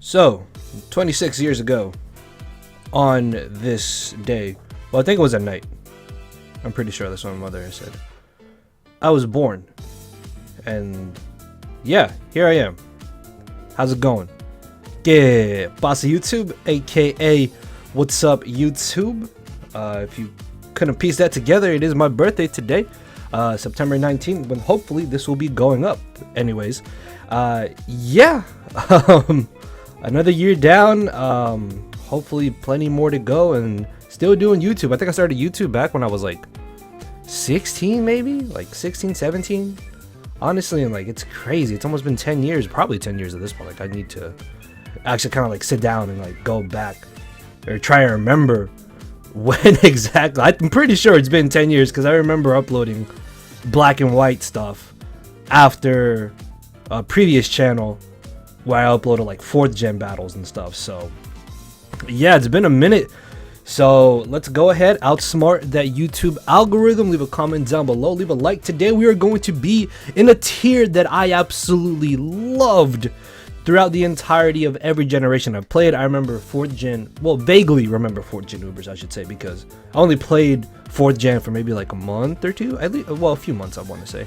So, 26 years ago, on this day, well, I think it was at night. I'm pretty sure that's what my mother has said. I was born. And yeah, here I am. How's it going? Que pasa YouTube, aka what's up YouTube? If you couldn't piece that together, it is my birthday today, September 19th, when hopefully this will be going up. Anyways, yeah, another year down, hopefully plenty more to go, and still doing YouTube. I think I started YouTube back when I was like 16, maybe like 16, 17. Honestly, and like it's crazy. It's almost been 10 years, probably 10 years at this point. Like I need to actually kind of like sit down and like go back or try to remember when exactly. I'm pretty sure it's been 10 years because I remember uploading black and white stuff after a previous channel where I uploaded like 4th gen battles and stuff. So yeah, it's been a minute. So let's go ahead, outsmart that YouTube algorithm. Leave a comment down below, leave a like. Today we are going to be in a tier that I absolutely loved throughout the entirety of every generation I've played. I remember 4th gen, well, vaguely remember 4th gen Ubers, I should say, because I only played 4th gen for maybe like a month or two, at least, well, a few months I want to say.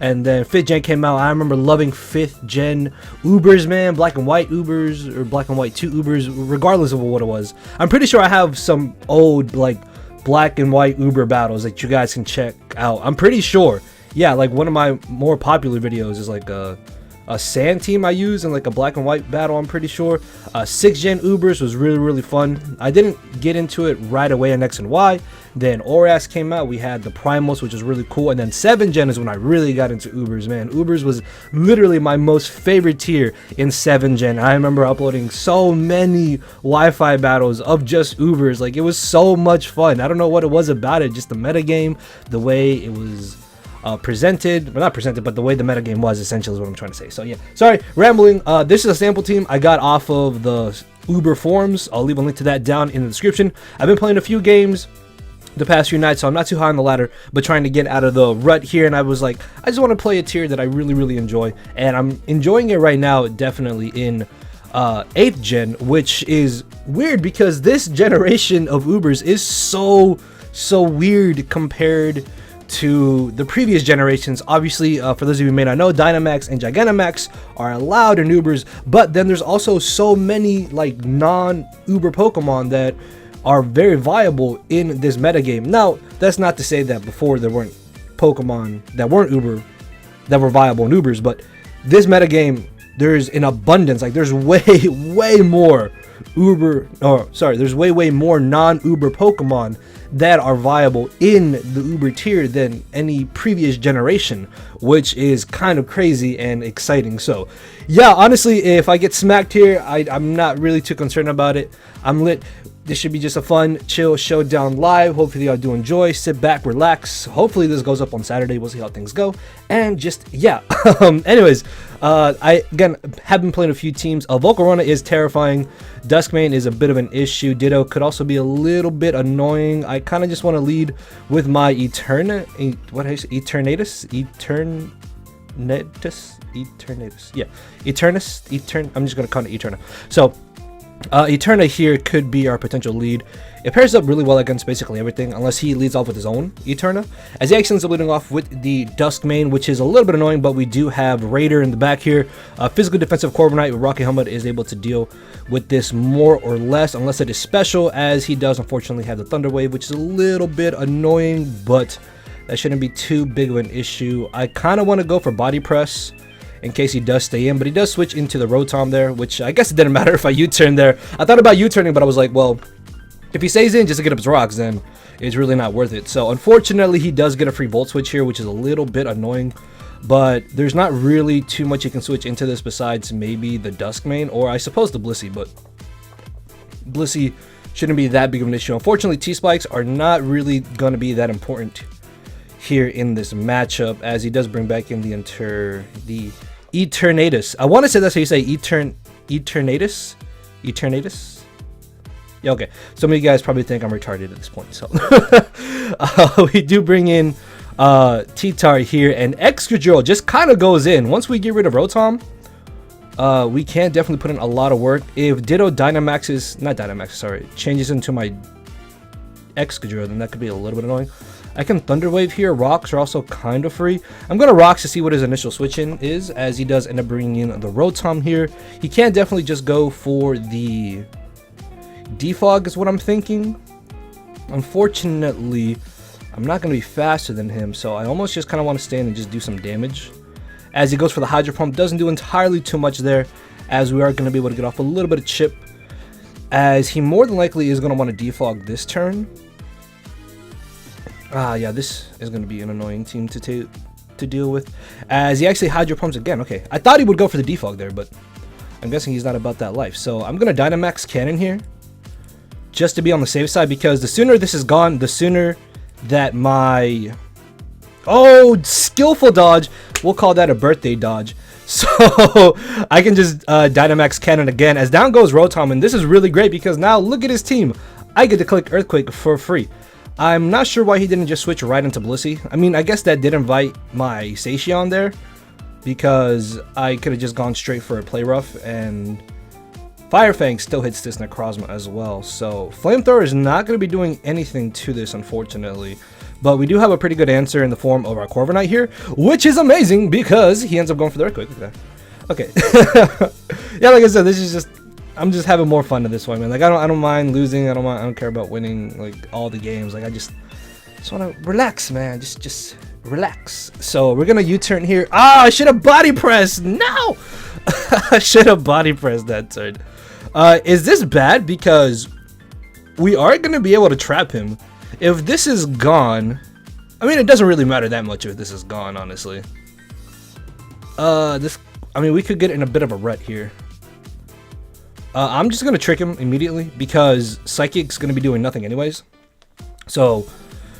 And then 5th gen came out. I remember loving 5th gen Ubers, man. Black and white Ubers, or black and white 2 Ubers, regardless of what it was. I'm pretty sure I have some old like black and white Uber battles that you guys can check out. I'm pretty sure. Yeah, like one of my more popular videos is like a sand team I use in like a black and white battle. I'm pretty sure 6th gen Ubers was really fun. I didn't get into it right away in X and Y. Then Oras came out. We had the Primals, which was really cool, and then 7th gen is when I really got into Ubers, man. Ubers was literally my most favorite tier in 7th gen. I remember uploading so many Wi-Fi battles of just Ubers. Like it was so much fun. I don't know what it was about it, just the metagame, the way it was presented, well, not presented, but the way the metagame was, essentially, is what I'm trying to say. So yeah, sorry, rambling. This is a sample team I got off of the Uber forums. I'll leave a link to that down in the description. I've been playing a few games the past few nights, so I'm not too high on the ladder, but trying to get out of the rut here, and I was like, I just want to play a tier that I really enjoy, and I'm enjoying it right now, definitely in 8th gen, which is weird because this generation of Ubers is so weird compared to the previous generations. Obviously, for those of you who may not know, Dynamax and Gigantamax are allowed in Ubers, but then there's also so many like non-Uber Pokemon that are very viable in this metagame. Now, that's not to say that before there weren't Pokemon that weren't Uber that were viable in Ubers, but this metagame, there's an abundance. Like there's way more Uber, or sorry, there's way more non-Uber Pokemon that are viable in the Uber tier than any previous generation, which is kind of crazy and exciting. So yeah, honestly, if I get smacked here, I'm not really too concerned about it. I'm lit. This should be just a fun, chill showdown live. Hopefully y'all do enjoy. Sit back, relax. Hopefully this goes up on Saturday. We'll see how things go. And just, yeah. Anyways, I, again, have been playing a few teams. Volcarona is terrifying. Duskmane is a bit of an issue. Ditto could also be a little bit annoying. I kind of just want to lead with my Eternatus? Yeah. Eternus? I'm just going to call it Eterna. So, Eterna here could be our potential lead. It pairs up really well against basically everything, unless he leads off with his own Eterna. As Zacian's leading off with the Duskmane, which is a little bit annoying, but we do have Raider in the back here. Physical defensive Corviknight with Rocky Helmet is able to deal with this more or less, unless it is special, as he does unfortunately have the Thunder Wave, which is a little bit annoying, but that shouldn't be too big of an issue. I kind of want to go for Body Press in case he does stay in, but he does switch into the Rotom there, which I guess it didn't matter if I U-turn there. I thought about U-turning, but I was like, well, if he stays in just to get up his rocks, then it's really not worth it. So unfortunately, he does get a free Volt Switch here, which is a little bit annoying, but there's not really too much you can switch into this besides maybe the Duskmane, or I suppose the Blissey, but Blissey shouldn't be that big of an issue. Unfortunately, T-Spikes are not really going to be that important here in this matchup, as he does bring back in the Eternatus. I want to say that's how you say Eternatus? Yeah, okay. Some of you guys probably think I'm retarded at this point. So we do bring in T-Tar here, and Excadrill just kind of goes in. Once we get rid of Rotom, we can definitely put in a lot of work. If Ditto changes into my Excadrill, then that could be a little bit annoying. I can Thunder Wave here. Rocks are also kind of free. I'm going to Rocks to see what his initial switch in is, as he does end up bringing in the Rotom here. He can definitely just go for the Defog is what I'm thinking. Unfortunately, I'm not going to be faster than him, so I almost just kind of want to stand and just do some damage. As he goes for the Hydro Pump, doesn't do entirely too much there, as we are going to be able to get off a little bit of chip, as he more than likely is going to want to defog this turn. Yeah, this is going to be an annoying team to deal with, as he actually Hydro Pumps again. Okay, I thought he would go for the defog there, but I'm guessing he's not about that life. So I'm going to Dynamax Cannon here, just to be on the safe side, because the sooner this is gone, the sooner that my... Oh, skillful dodge. We'll call that a birthday dodge. So I can just Dynamax Cannon again, as down goes Rotom, and this is really great because now look at his team. I get to click Earthquake for free. I'm not sure why he didn't just switch right into Blissey. I mean, I guess that did invite my Zacian there, because I could have just gone straight for a Play Rough, and Fire Fang still hits this Necrozma as well. So Flamethrower is not going to be doing anything to this, unfortunately. But we do have a pretty good answer in the form of our Corviknight here, which is amazing because he ends up going for the Earthquake. Look at that. Okay. Yeah, like I said, this is just, I'm just having more fun to this one, man. Like I don't mind losing. I don't care about winning like all the games. Like I just want to relax, man. Just relax. So we're gonna U-turn here. Ah, I should have body pressed. No, I should have body pressed that turn. Is this bad? Because we are gonna be able to trap him. If this is gone, I mean, it doesn't really matter that much if this is gone, honestly. I mean, we could get in a bit of a rut here. I'm just going to trick him immediately because Psychic's going to be doing nothing anyways. So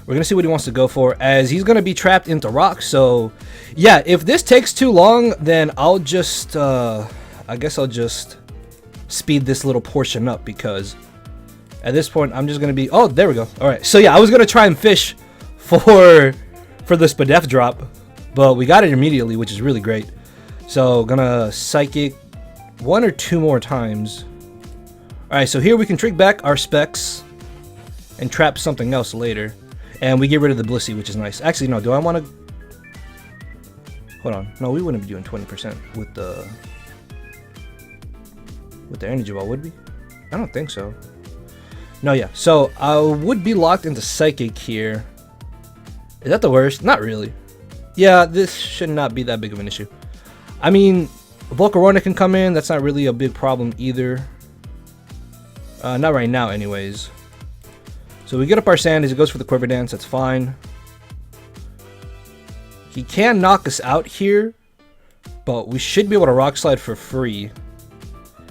we're going to see what he wants to go for, as he's going to be trapped into Rock. So yeah, if this takes too long, then I'll just, I guess I'll just speed this little portion up, because at this point, I'm just going to be... Oh, there we go. All right. So, yeah, I was going to try and fish for the Spadef drop, but we got it immediately, which is really great. So, going to Psychic 1 or 2 more times. All right. So, here we can trick back our Specs and trap something else later. And we get rid of the Blissey, which is nice. Actually, no. Do I want to... Hold on. No, we wouldn't be doing 20% with the Energy Ball, would we? I don't think so. No, yeah. So I would be locked into Psychic here. Is that the worst? Not really. Yeah, this should not be that big of an issue. I mean, Volcarona can come in. That's not really a big problem either. Not right now, anyways. So we get up our Sand as he goes for the Quiver Dance. That's fine. He can knock us out here, but we should be able to Rock Slide for free.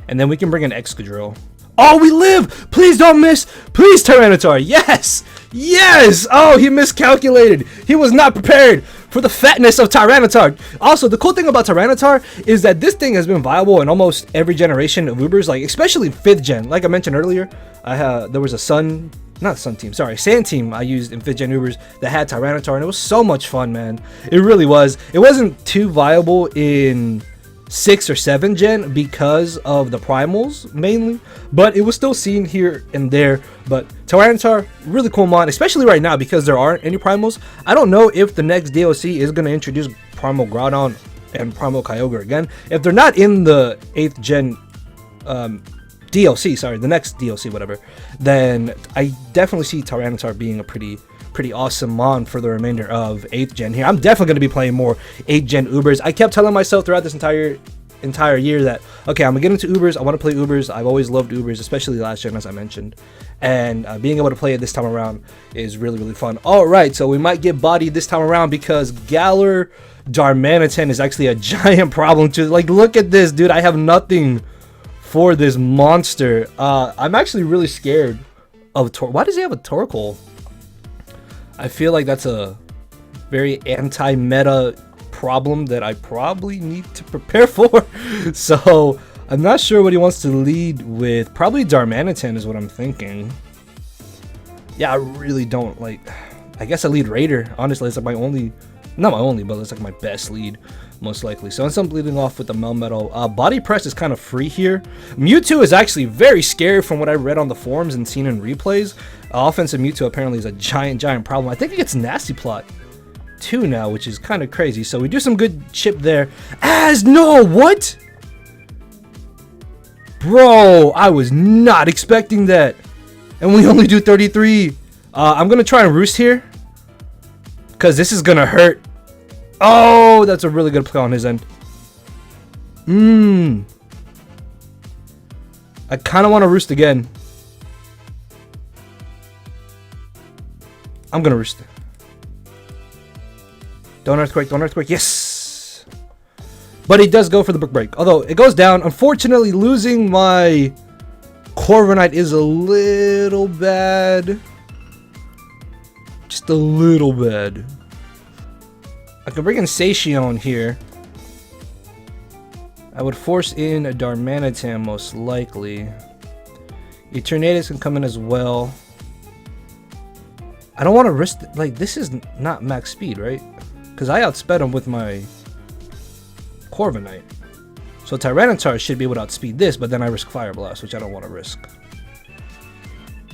And then we can bring in Excadrill. Oh, we live! Please don't miss! Please, Tyranitar! Yes! Yes! Oh, he miscalculated. He was not prepared for the fatness of Tyranitar. Also, the cool thing about Tyranitar is that this thing has been viable in almost every generation of Ubers, like especially 5th gen. Like I mentioned earlier, there was a Sand team I used in 5th gen Ubers that had Tyranitar, and it was so much fun, man. It really was. It wasn't too viable in 6th or 7th gen because of the primals mainly, but it was still seen here and there. But Tyranitar, really cool mod, especially right now because there aren't any primals. I don't know if the next DLC is going to introduce Primal Groudon and Primal Kyogre again. If they're not in the 8th gen DLC, sorry, the next DLC, whatever, then I definitely see Tyranitar being a pretty awesome mon for the remainder of 8th gen here. I'm definitely going to be playing more 8th gen Ubers. I kept telling myself throughout this entire year that, okay, I'm going to get into Ubers. I want to play Ubers. I've always loved Ubers, especially last gen, as I mentioned. And being able to play it this time around is really, really fun. All right, so we might get bodied this time around because Galar Darmanitan is actually a giant problem too. Like, look at this, dude. I have nothing for this monster. I'm actually really scared of Why does he have a Torkoal? I feel like that's a very anti-meta problem that I probably need to prepare for. So I'm not sure what he wants to lead with. Probably Darmanitan is what I'm thinking. Yeah, I really don't like... I guess I lead Raider. Honestly, it's like my only Not my only, but it's like my best lead, most likely. So instead of leading off with the Melmetal, Body Press is kind of free here. Mewtwo is actually very scary from what I read on the forums and seen in replays. Offensive Mewtwo apparently is a giant problem. I think it gets Nasty Plot too now, which is kind of crazy. So we do some good chip there. No, what? Bro, I was not expecting that. And we only do 33. I'm going to try and Roost here, because this is going to hurt. Oh, that's a really good play on his end. I kind of want to Roost again. I'm going to Roost. Don't Earthquake. Yes! But he does go for the Brick Break. Although, it goes down. Unfortunately, losing my Corviknight is a little bad. Just a little bad. I could bring in Zacian here. I would force in a Darmanitan most likely. Eternatus can come in as well. I don't want to risk, like, this is not max speed, right? Because I outsped him with my Corviknight. So Tyranitar should be able to outspeed this, but then I risk Fire Blast, which I don't want to risk.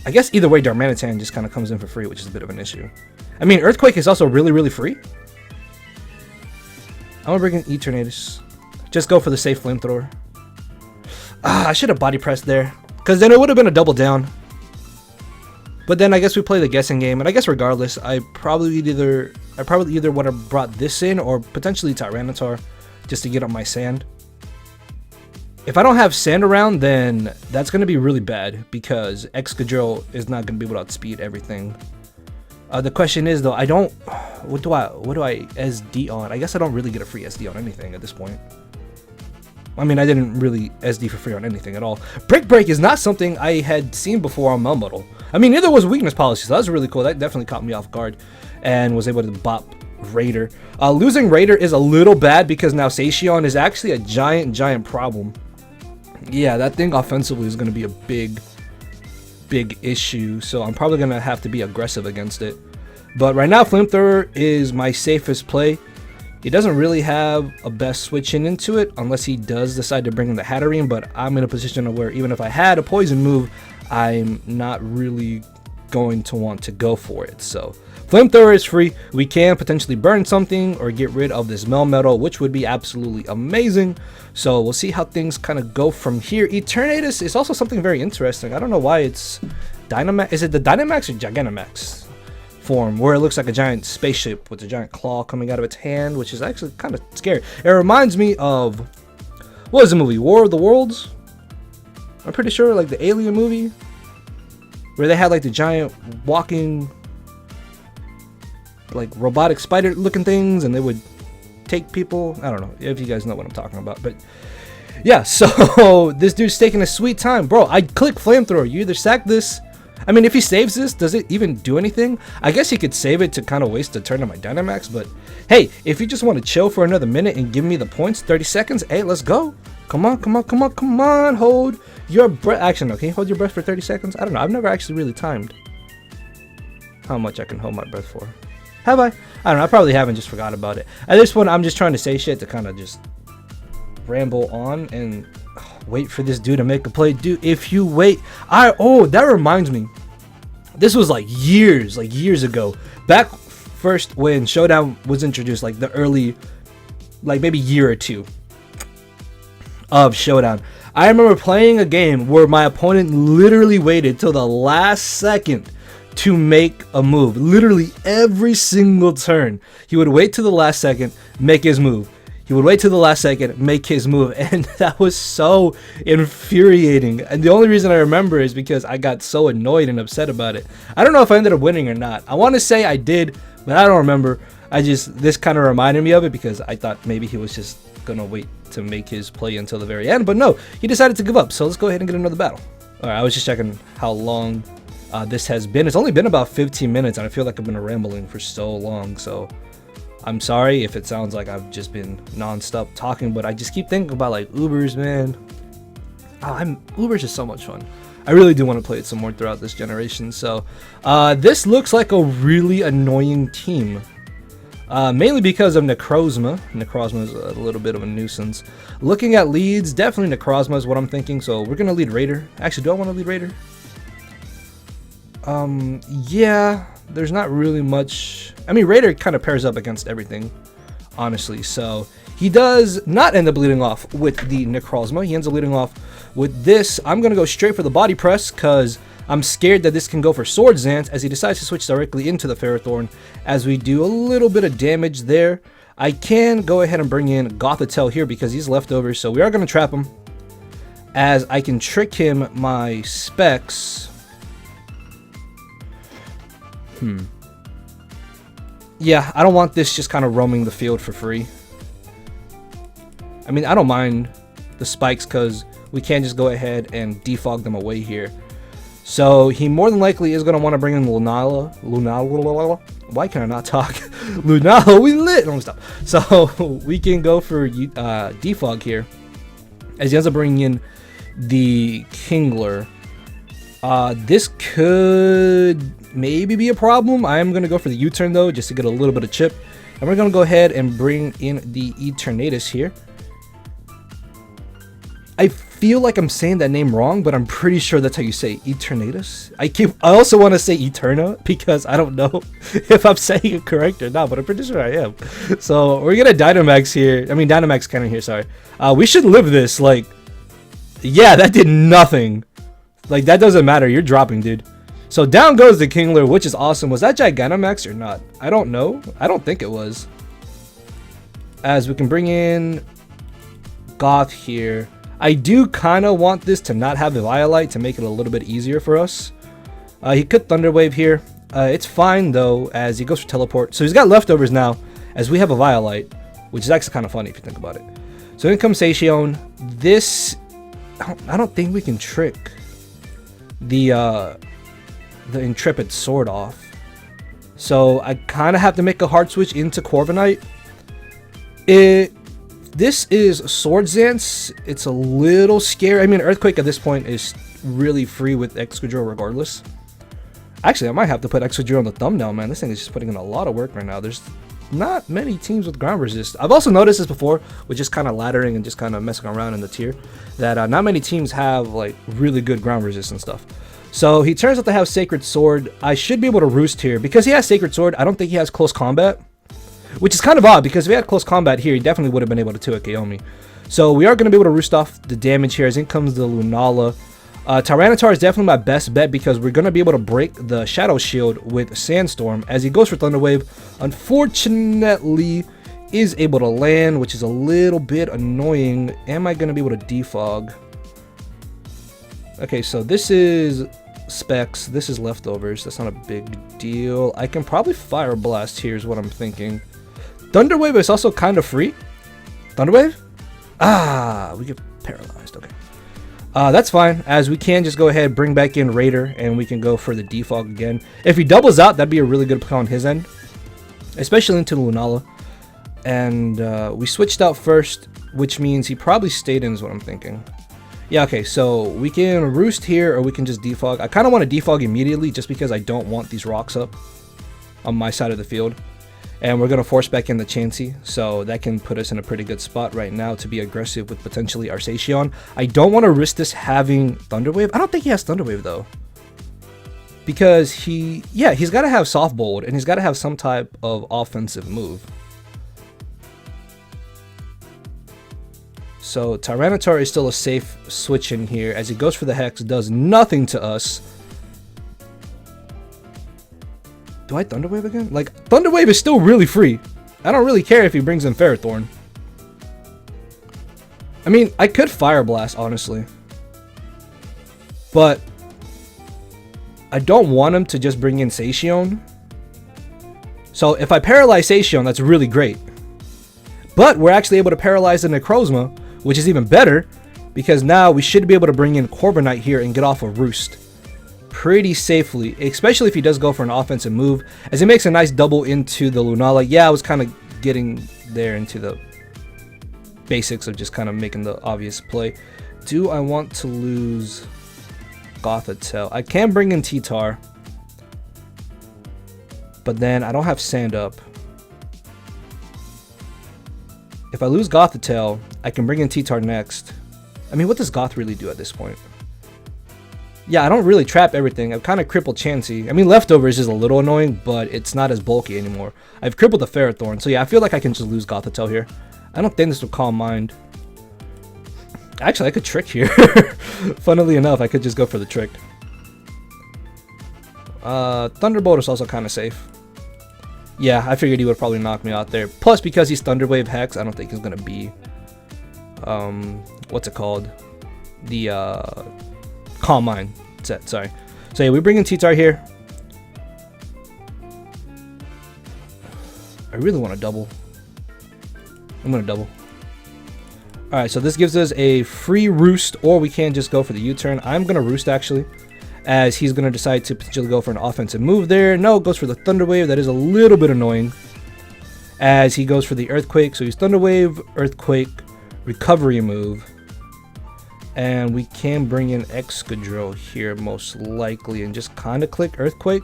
I guess either way, Darmanitan just kind of comes in for free, which is a bit of an issue. I mean, Earthquake is also really free. I'm going to bring in Eternatus. Just go for the safe Flamethrower. I should have Body Pressed there, because then it would have been a double down. But then I guess we play the guessing game, and I guess regardless, I probably either would have brought this in or potentially Tyranitar just to get up my sand. If I don't have sand around, then that's going to be really bad because Excadrill is not going to be able to outspeed everything. The question is though, what do I SD on? I guess I don't really get a free SD on anything at this point. I mean, I didn't really SD for free on anything at all. Brick Break is not something I had seen before on Melmetal. I mean, neither was Weakness Policy, so that was really cool. That definitely caught me off guard and was able to bop Raider. Losing Raider is a little bad because now Zacian is actually a giant problem. Yeah, that thing offensively is going to be a big issue, so I'm probably going to have to be aggressive against it. But right now, Flamethrower is my safest play. He doesn't really have a best switching into it unless he does decide to bring in the Hatterene, but I'm in a position where even if I had a poison move, I'm not really going to want to go for it. So Flamethrower is free. We can potentially burn something or get rid of this Melmetal, which would be absolutely amazing. So we'll see how things kind of go from here. Eternatus is also something very interesting. I don't know why it's Dynamax. Is it the Dynamax or Gigantamax form where it looks like a giant spaceship with a giant claw coming out of its hand, which is actually kind of scary. It reminds me of, what was the movie, War of the Worlds? I'm pretty sure, like the Alien movie where they had like the giant walking like robotic spider looking things and they would take people. I don't know if you guys know what I'm talking about, but yeah, so this dude's taking a sweet time. Bro, I click Flamethrower. You either sack this. I mean, if he saves this, does it even do anything? I guess he could save it to kind of waste a turn on my Dynamax, but hey, if you just want to chill for another minute and give me the points, 30 seconds, hey, let's go. Come on, hold your breath. Actually, no, can you hold your breath for 30 seconds? I don't know, I've never actually really timed how much I can hold my breath for. Have I? I don't know, I probably haven't, just forgot about it. At this point, I'm just trying to say shit to kind of just ramble on and wait for this dude to make a play. Dude, if you wait, oh, that reminds me. This was like years ago. Back first when Showdown was introduced, like the early, like maybe year or two of Showdown. I remember playing a game where my opponent literally waited till the last second to make a move. Literally every single turn, he would wait till the last second, make his move. He would wait till the last second, make his move, and that was so infuriating. And the only reason I remember is because I got so annoyed and upset about it. I don't know if I ended up winning or not. I want to say I did, but I don't remember. This kind of reminded me of it because I thought maybe he was just gonna wait to make his play until the very end, but no, he decided to give up. So let's go ahead and get another battle. All right, I was just checking how long this has been. It's only been about 15 minutes, and I feel like I've been rambling for so long, so I'm sorry if it sounds like I've just been non-stop talking, but I just keep thinking about like Ubers, man. Ubers is so much fun. I really do want to play it some more throughout this generation. So this looks like a really annoying team. Mainly because of Necrozma. Necrozma is a little bit of a nuisance. Looking at leads, definitely Necrozma is what I'm thinking. So we're going to lead Raider. Actually, do I want to lead Raider? Yeah, there's not really much. I mean, Raider kind of pairs up against everything, honestly. So he does not end up leading off with the Necrozma. He ends up leading off with this. I'm going to go straight for the body press because I'm scared that this can go for Sword Zance as he decides to switch directly into the Ferrothorn as we do a little bit of damage there. I can go ahead and bring in Gothitelle here because he's leftover, so we are going to trap him as I can trick him my specs. Yeah, I don't want this just kind of roaming the field for free. I mean, I don't mind the spikes because we can just go ahead and defog them away here. So he more than likely is going to want to bring in Lunala. Why can I not talk? Lunala, we lit. Don't stop. So we can go for defog here as he ends up bringing in the Kingler. This could maybe be a problem. I am going to go for the U-turn though, just to get a little bit of chip. And we're going to go ahead and bring in the Eternatus here. I feel like I'm saying that name wrong, but I'm pretty sure that's how you say Eternatus. I also want to say Eterna because I don't know if I'm saying it correct or not, but I'm pretty sure I am. So we're going to Dynamax here. I mean, Dynamax Cannon here, sorry. We should live this. Like, yeah, that did nothing. Like, that doesn't matter. You're dropping, dude. So down goes the Kingler, which is awesome. Was that Gigantamax or not? I don't know. I don't think it was. As we can bring in Goth here. I do kind of want this to not have the Violite to make it a little bit easier for us. He could Thunder Wave here. It's fine, though, as he goes for Teleport. So he's got leftovers now, as we have a Violite, which is actually kind of funny if you think about it. So in comes Zacian. This, I don't think we can trick the Intrepid Sword off. So I kind of have to make a hard switch into Corviknight. This is Sword Zance. It's a little scary. I mean, Earthquake at this point is really free with Excadrill regardless. Actually, I might have to put Excadrill on the thumbnail, man. This thing is just putting in a lot of work right now. There's not many teams with ground resist. I've also noticed this before with just kind of laddering and just kind of messing around in the tier that not many teams have like really good ground resist and stuff. So he turns out to have Sacred Sword. I should be able to roost here because he has Sacred Sword. I don't think he has close combat, which is kind of odd because if he had close combat here, he definitely would have been able to 2-hit KO me. So we are going to be able to roost off the damage here as in comes the Lunala. Tyranitar is definitely my best bet because we're going to be able to break the Shadow Shield with Sandstorm as he goes for Thunder Wave. Unfortunately, is able to land, which is a little bit annoying. Am I going to be able to defog? Okay, so this is specs. This is leftovers. That's not a big deal. I can probably Fire Blast here is what I'm thinking. Thunder Wave is also kind of free. Thunder Wave? Ah, we get paralyzed. Okay. That's fine, as we can just go ahead, bring back in Raider, and we can go for the defog again. If he doubles out, that'd be a really good play on his end, especially into Lunala. And we switched out first, which means he probably stayed in is what I'm thinking. Yeah, okay, so we can roost here, or we can just defog. I kind of want to defog immediately just because I don't want these rocks up on my side of the field. And we're going to force back in the Chansey, so that can put us in a pretty good spot right now to be aggressive with potentially our Zacian. I don't want to risk this having Thunder Wave. I don't think he has Thunder Wave, though. Because he's got to have Soft Bolt, and he's got to have some type of offensive move. So Tyranitar is still a safe switch in here, as he goes for the Hex, does nothing to us. Do I Thunder Wave again? Like, Thunder Wave is still really free. I don't really care if he brings in Ferrothorn. I mean, I could Fire Blast, honestly. But I don't want him to just bring in Zacian. So if I paralyze Zacian, that's really great. But we're actually able to paralyze the Necrozma, which is even better, because now we should be able to bring in Corviknight here and get off a Roost pretty safely, especially if he does go for an offensive move, as he makes a nice double into the Lunala. Yeah, I was kind of getting there into the basics of just kind of making the obvious play. Do I want to lose Gothitelle? I can bring in T-Tar, but then I don't have Sand Up. If I lose Gothitail, I can bring in T-Tar next. I mean, what does Goth really do at this point? Yeah, I don't really trap everything. I've kind of crippled Chansey. I mean, Leftover is just a little annoying, but it's not as bulky anymore. I've crippled the Ferrothorn, so yeah, I feel like I can just lose Gothitail here. I don't think this will Calm Mind. Actually, I could Trick here. Funnily enough, I could just go for the Trick. Thunderbolt is also kind of safe. Yeah, I figured he would probably knock me out there. Plus, because he's Thunder Wave Hex, I don't think he's going to be... what's it called? The, Calm Mind set, sorry. So yeah, we bring in T-Tar here. I really want to double. I'm going to double. Alright, so this gives us a free Roost, or we can just go for the U-turn. I'm going to Roost, actually, as he's going to decide to potentially go for an offensive move there. No, goes for the Thunder Wave. That is a little bit annoying, as he goes for the Earthquake. So he's Thunder Wave, Earthquake, Recovery move. And we can bring in Excadrill here, most likely, and just kind of click Earthquake.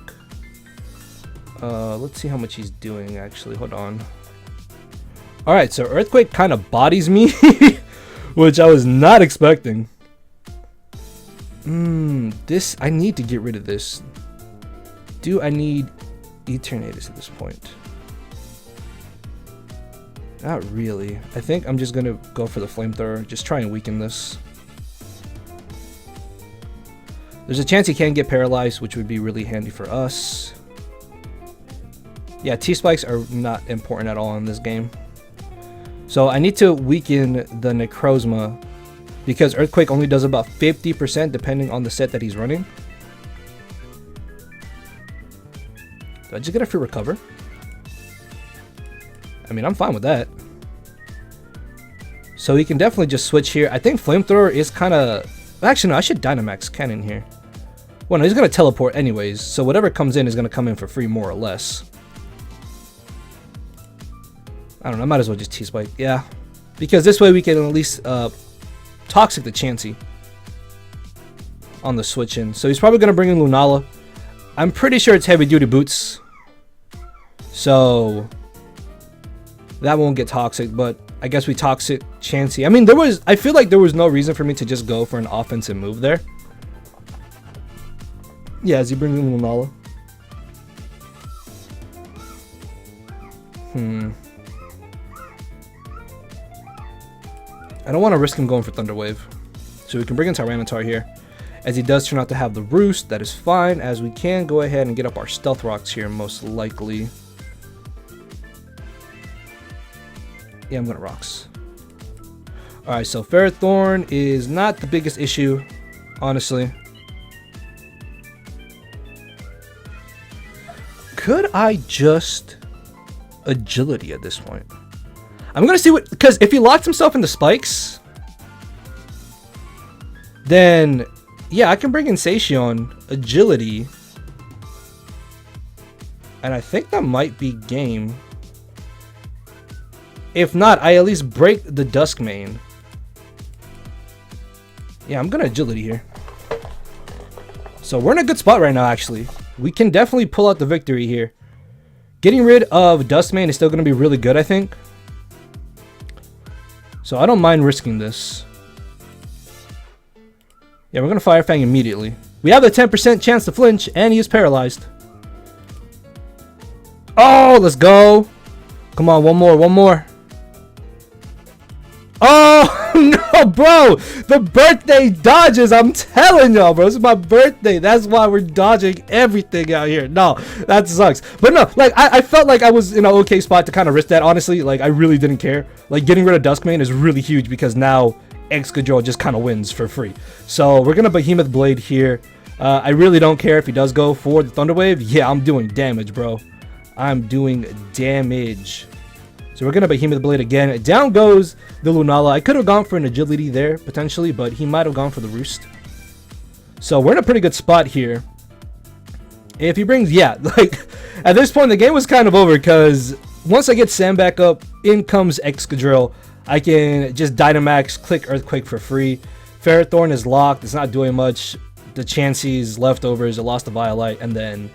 Let's see how much he's doing, actually. Hold on. Alright, so Earthquake kind of bodies me, which I was not expecting. This, I need to get rid of this. Do I need Eternatus at this point? Not really. I think I'm just going to go for the Flamethrower, just try and weaken this. There's a chance he can get paralyzed, which would be really handy for us. Yeah, T-Spikes are not important at all in this game. So I need to weaken the Necrozma, because Earthquake only does about 50% depending on the set that he's running. Did I just get a free recover? I mean, I'm fine with that. So he can definitely just switch here. I think Flamethrower is kind of... Actually, no, I should Dynamax Cannon here. Well, no, he's going to teleport anyways, so whatever comes in is going to come in for free, more or less. I don't know, I might as well just T-Spike. Yeah, because this way we can at least Toxic the Chansey on the switch in. So he's probably going to bring in Lunala. I'm pretty sure it's Heavy Duty Boots, so that won't get Toxic, but I guess we Toxic Chansey. I mean, I feel like there was no reason for me to just go for an offensive move there. Yeah, as he brings in Lunala. I don't want to risk him going for Thunder Wave. So we can bring in Tyranitar here. As he does turn out to have the Roost, that is fine, as we can go ahead and get up our Stealth Rocks here, most likely. Yeah, I'm going to Rocks. Alright, so Ferrothorn is not the biggest issue, honestly. Could I just Agility at this point? I'm going to see what... Because if he locks himself into Spikes, then... Yeah, I can bring in Zacian, Agility. And I think that might be game. If not, I at least break the Duskmane. Yeah, I'm going to Agility here. So we're in a good spot right now, actually. We can definitely pull out the victory here. Getting rid of Duskmane is still going to be really good, I think. So I don't mind risking this. Yeah, we're going to Fire Fang immediately. We have a 10% chance to flinch, and he is paralyzed. Oh, let's go. Come on, one more, one more. Oh, no, bro. The birthday dodges. I'm telling y'all, bro. This is my birthday. That's why we're dodging everything out here. No, that sucks. But no, like, I felt like I was in an okay spot to kind of risk that, honestly. Like, I really didn't care. Like, getting rid of Duskmane is really huge because now Excadrill just kind of wins for free. So we're going to Behemoth Blade here. I really don't care if he does go for the Thunder Wave. Yeah, I'm doing damage, bro. I'm doing damage. So we're going to Behemoth Blade again. Down goes the Lunala. I could have gone for an Agility there, potentially, but he might have gone for the Roost. So we're in a pretty good spot here. If he brings... Yeah, like, at this point, the game was kind of over, because once I get Sam back up, in comes Excadrill. I can just Dynamax, click Earthquake for free. Ferrothorn is locked. It's not doing much. The Chansey's leftovers, it lost the Violite, and then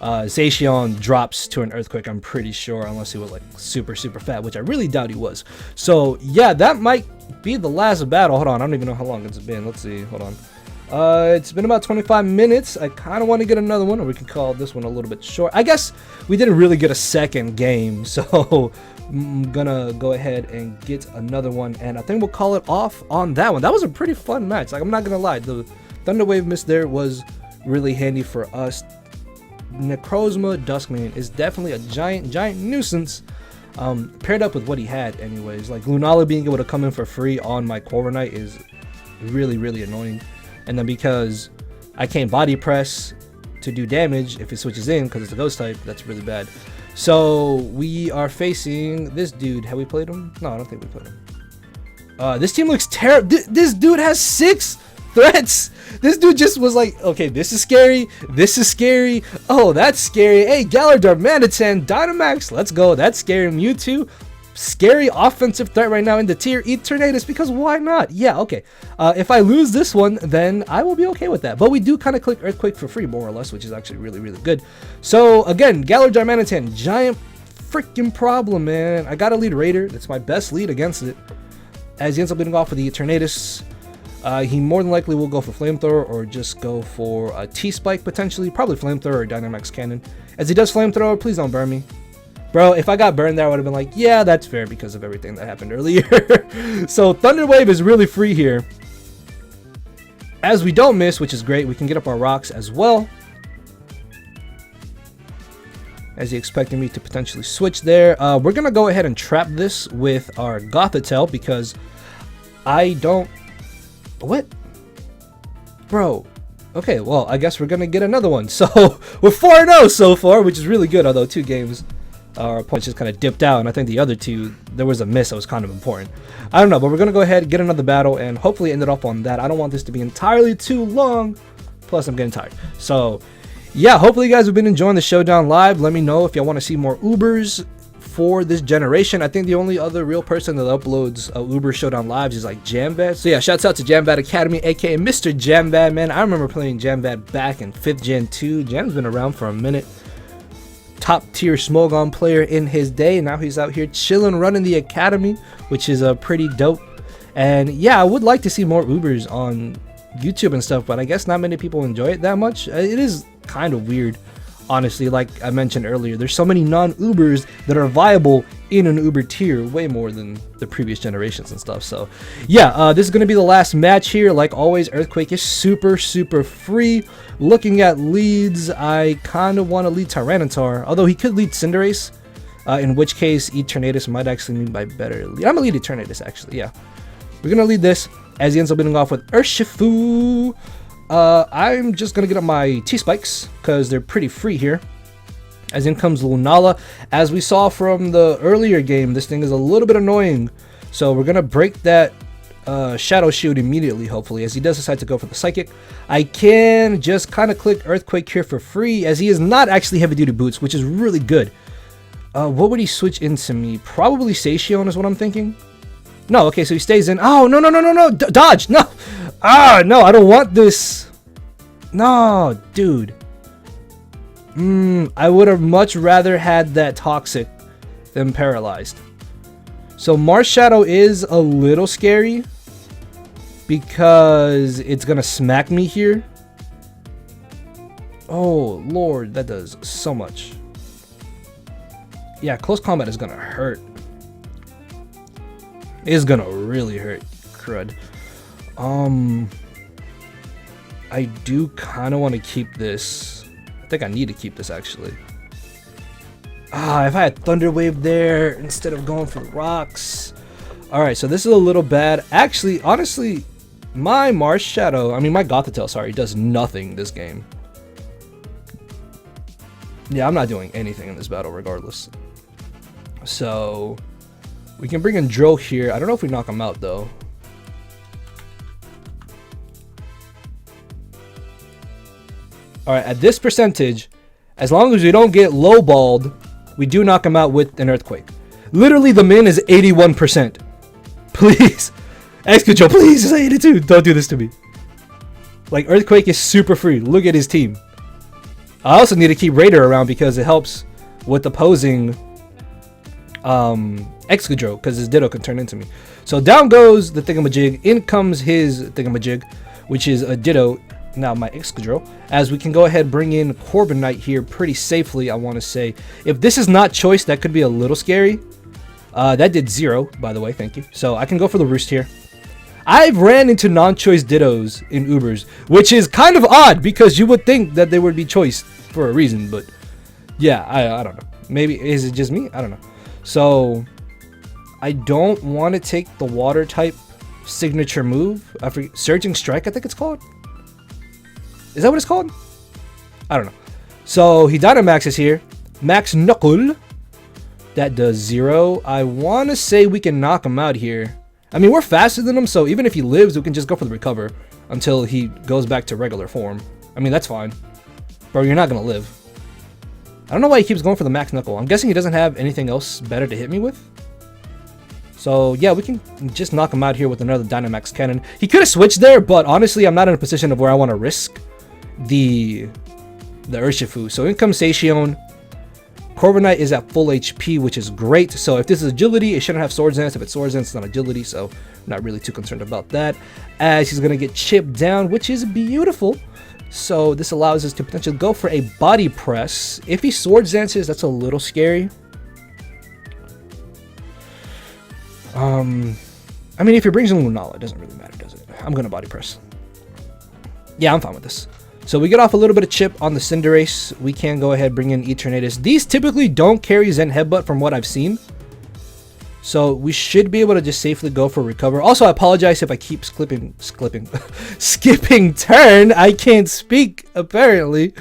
Zacian drops to an Earthquake, I'm pretty sure, unless he was like super fat, which I really doubt he was. So yeah, that might be the last battle. Hold on, I don't even know how long it's been. Let's see, hold on. It's been about 25 minutes. I kind of want to get another one, or we can call this one a little bit short. I guess we didn't really get a second game, so I'm gonna go ahead and get another one, and I think we'll call it off on that one. That was a pretty fun match. Like, I'm not gonna lie, the Thunderwave Mist there was really handy for us. Necrozma Duskmane is definitely a giant nuisance, paired up with what he had anyways. Like, Lunala being able to come in for free on my Corviknight is really annoying. And then because I can't body press to do damage if it switches in because it's a ghost type, that's really bad. So we are facing this dude. Have we played him? No, I don't think we played him. This team looks terrible. This dude has 6 threats. This dude just was like, okay, this is scary. This is scary. Oh, that's scary. Hey, Galar Darmanitan, Dynamax, let's go. That's scary. Mewtwo. Scary offensive threat right now in the tier. Eternatus, because why not? Yeah, okay. If I lose this one, then I will be okay with that. But we do kind of click Earthquake for free, more or less, which is actually really good. So, again, Galar Darmanitan, giant freaking problem, man. I got to lead Raider. That's my best lead against it. As he ends up leading off with the Eternatus, he more than likely will go for Flamethrower or just go for a T-Spike, potentially. Probably Flamethrower or Dynamax Cannon. As he does Flamethrower, please don't burn me. Bro, if I got burned there, I would have been like, yeah, that's fair because of everything that happened earlier. So Thunderwave is really free here. As we don't miss, which is great, we can get up our rocks as well. As he expected me to potentially switch there. We're going to go ahead and trap this with our Gothitelle because I don't... What? Bro. Okay, well, I guess we're going to get another one. So we're 4-0 so far, which is really good, although 2 games... Our opponent just kind of dipped out, and I think the other 2, there was a miss that was kind of important. I don't know, but we're going to go ahead, get another battle, and hopefully end it up on that. I don't want this to be entirely too long, plus I'm getting tired. So, yeah, hopefully you guys have been enjoying the Showdown live. Let me know if y'all want to see more Ubers for this generation. I think the only other real person that uploads Uber Showdown lives is like Jambad. So yeah, shouts out to Jambad Academy, aka Mr. Jambad, man. I remember playing Jambad back in 5th Gen 2. Jam's been around for a minute. Top tier Smogon player in his day. Now he's out here chilling, running the academy, which is pretty dope. And yeah, I would like to see more Ubers on YouTube and stuff, but I guess not many people enjoy it that much. It is kind of weird, honestly. Like I mentioned earlier, there's so many non-Ubers that are viable in an Uber tier, way more than the previous generations and stuff. So yeah, this is going to be the last match here. Like always, Earthquake is super free. Looking at leads, I kind of want to lead Tyranitar, although he could lead Cinderace, in which case Eternatus might actually be my better lead. I'm going to lead Eternatus, actually, yeah. We're going to lead this as he ends up leading off with Urshifu. I'm just going to get up my T-Spikes because they're pretty free here. As in comes Lunala. As we saw from the earlier game, this thing is a little bit annoying. So we're going to break that Shadow Shield immediately, hopefully, as he does decide to go for the Psychic. I can just kind of click Earthquake here for free, as he is not actually Heavy Duty Boots, which is really good. What would he switch into me? Probably Zacian is what I'm thinking. No, okay, so he stays in. Oh, no, dodge, no. Ah, no, I don't want this. No, dude. I would have much rather had that Toxic than Paralyzed. So Mars Shadow is a little scary because it's gonna smack me here. Oh lord, that does so much. Yeah, close combat is gonna hurt. It's gonna really hurt. Crud. I do kind of want to keep this. I think I need to keep this actually. If I had Thunder Wave there instead of going for rocks. Alright, so this is a little bad. Actually, honestly, my Mars Shadow, I mean my Gothitelle, sorry, does nothing this game. Yeah, I'm not doing anything in this battle regardless. So, we can bring in Dro here. I don't know if we knock him out though. Alright, at this percentage, as long as we don't get lowballed, we do knock him out with an Earthquake. Literally, the min is 81%. Please. Excadrill, please, it's 82. Don't do this to me. Like, Earthquake is super free. Look at his team. I also need to keep Raider around because it helps with opposing Excadrill, because his Ditto can turn into me. So down goes the Thingamajig, in comes his Thingamajig, which is a Ditto, now my Excadrill, as we can go ahead and bring in Corbinite here pretty safely, I want to say. If this is not choice, that could be a little scary. That did 0, by the way, thank you. So I can go for the Roost here. I've ran into non-choice Dittos in Ubers, which is kind of odd because you would think that they would be choiced for a reason, but yeah, I don't know. Maybe, is it just me? I don't know. So I don't want to take the water type signature move. I forget, Surging Strike, I think it's called. Is that what it's called? I don't know. So he Dynamaxes here. Max Knuckle. That does 0. I want to say we can knock him out here. I mean, we're faster than him, so even if he lives, we can just go for the recover until he goes back to regular form. I mean, that's fine. Bro, you're not going to live. I don't know why he keeps going for the Max Knuckle. I'm guessing he doesn't have anything else better to hit me with. So, yeah, we can just knock him out here with another Dynamax Cannon. He could have switched there, but honestly, I'm not in a position of where I want to risk the Urshifu. So in comes Zacian. Corviknight is at full HP, which is great. So if this is agility, it shouldn't have Swords Dance. If it's Swords Dance, it's not agility, so I'm not really too concerned about that. As he's going to get chipped down, which is beautiful. So this allows us to potentially go for a body press. If he Swords Dances, that's a little scary. I mean, if he brings in Lunala, it doesn't really matter, does it? I'm going to body press. Yeah, I'm fine with this. So we get off a little bit of chip on the Cinderace. We can go ahead and bring in Eternatus. These typically don't carry Zen Headbutt from what I've seen. So we should be able to just safely go for recover. Also, I apologize if I keep skipping turn. I can't speak, apparently.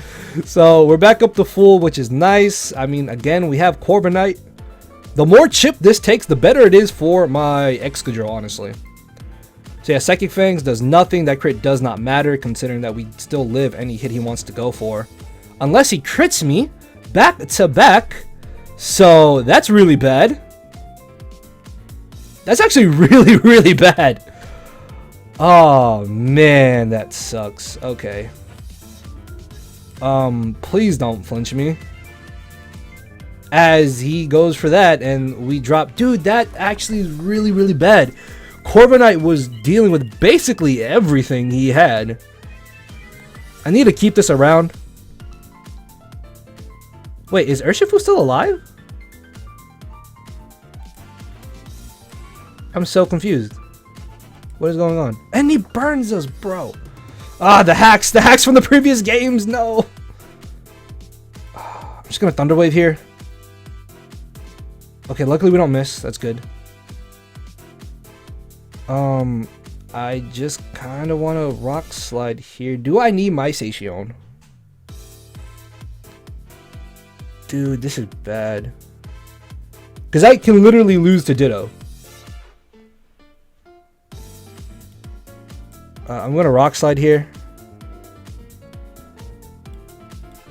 So we're back up to full, which is nice. I mean, again, we have Corviknight. The more chip this takes, the better it is for my Excadrill, honestly. So yeah, Psychic Fangs does nothing. That crit does not matter, considering that we still live any hit he wants to go for. Unless he crits me back to back. So that's really bad. That's actually really, really bad. Oh, man, that sucks. Okay. Please don't flinch me. As he goes for that, and we drop. Dude, that actually is really, really bad. Corviknight was dealing with basically everything he had. I need to keep this around. Wait, is Urshifu still alive? I'm so confused. What is going on? And he burns us, bro. Ah, the hacks from the previous games. No. I'm just gonna Thunder Wave here. Okay, luckily we don't miss. That's good. I just kind of want to Rock Slide here. Do I need my Zacian? Dude, this is bad. Because I can literally lose to Ditto. I'm going to Rock Slide here.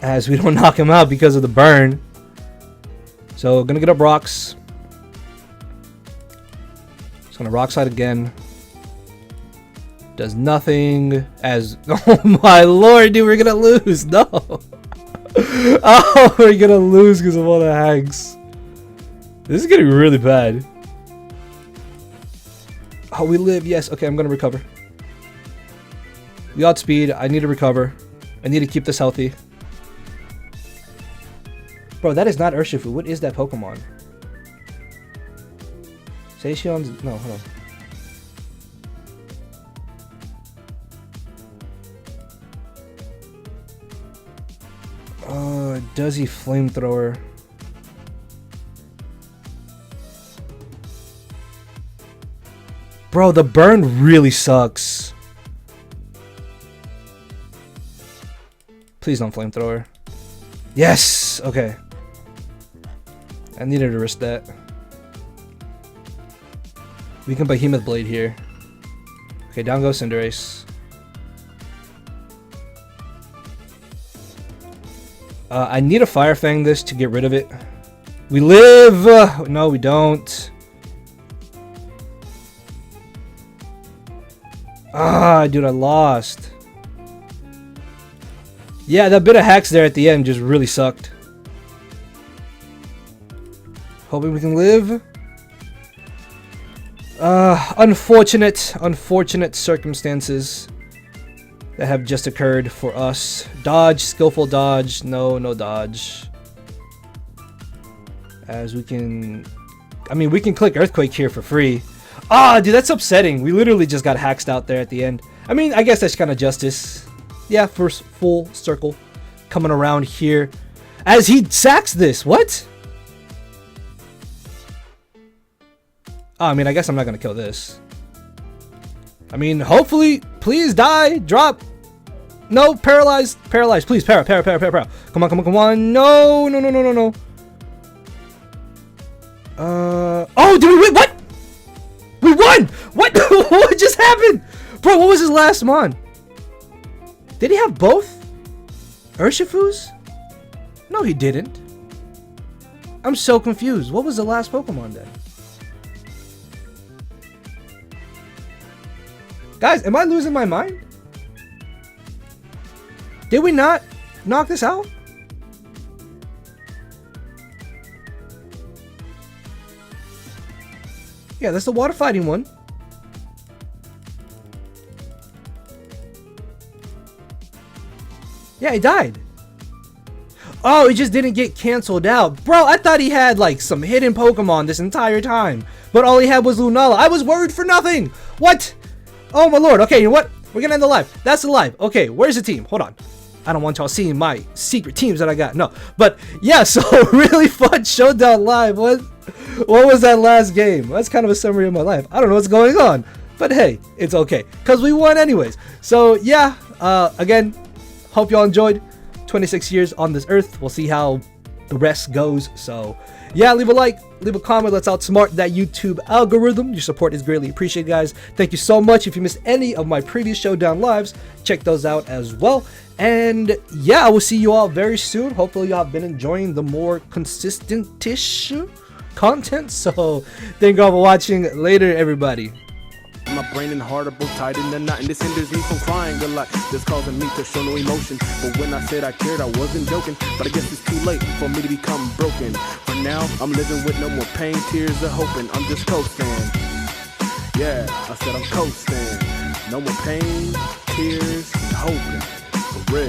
As we don't knock him out because of the burn. So, going to get up rocks. Just going to Rock Slide again. Does nothing. As, oh my lord, dude, we're going to lose. No. Oh, we're going to lose because of all the hacks. This is getting really bad. Oh, we live. Yes. Okay, I'm going to recover. We outspeed. I need to recover. I need to keep this healthy. Bro, that is not Urshifu. What is that Pokemon? Zacian's... No, hold on. Does he Flamethrower? Bro, the burn really sucks. Please don't Flamethrower. Yes! Okay. I needed to risk that. We can Behemoth Blade here. Okay, down goes Cinderace. I need to Fire Fang this to get rid of it. We live! No, we don't. Ah, dude, I lost. Yeah, that bit of hacks there at the end just really sucked. Hoping we can live. Unfortunate circumstances that have just occurred for us. Dodge, skillful dodge. No dodge. As we can... I mean, we can click Earthquake here for free. Ah, dude, that's upsetting. We literally just got hacked out there at the end. I mean, I guess that's kind of justice. Yeah, first full circle coming around here. As he sacks this. What? Oh, I mean, I guess I'm not going to kill this. I mean, hopefully, please die. Drop. No, paralyzed. Paralyzed. Please, para. Come on. No. Oh, did we win? What? We won! What? What just happened? Bro, what was his last mon? Did he have both? Urshifus? No, he didn't. I'm so confused. What was the last Pokemon then? Guys, am I losing my mind? Did we not knock this out? Yeah, that's the water fighting one. Yeah, he died. Oh, it just didn't get canceled out. Bro, I thought he had like some hidden Pokemon this entire time. But all he had was Lunala. I was worried for nothing. What? Oh my lord. Okay, you know what? We're gonna end the live. That's the live. Okay, where's the team? Hold on. I don't want y'all seeing my secret teams that I got. No. But yeah, so really fun Showdown live. What was that last game? That's kind of a summary of my life. I don't know what's going on. But hey, it's okay. Because we won anyways. So yeah, again, hope y'all enjoyed 26 years on this earth. We'll see how the rest goes. So yeah, leave a like, leave a comment. Let's outsmart that YouTube algorithm. Your support is greatly appreciated, guys. Thank you so much. If you missed any of my previous Showdown lives, check those out as well. And yeah, I will see you all very soon. Hopefully y'all have been enjoying the more consistent-ish content. So thank you all for watching. Later, everybody. My brain and heart are both tied in the knot, and this hinders me from crying a lot. This causing me to show no emotion. But when I said I cared, I wasn't joking. But I guess it's too late for me to become broken. For now, I'm living with no more pain, tears, or hoping. I'm just coasting. Yeah, I said I'm coasting. No more pain, tears, and hoping. For real.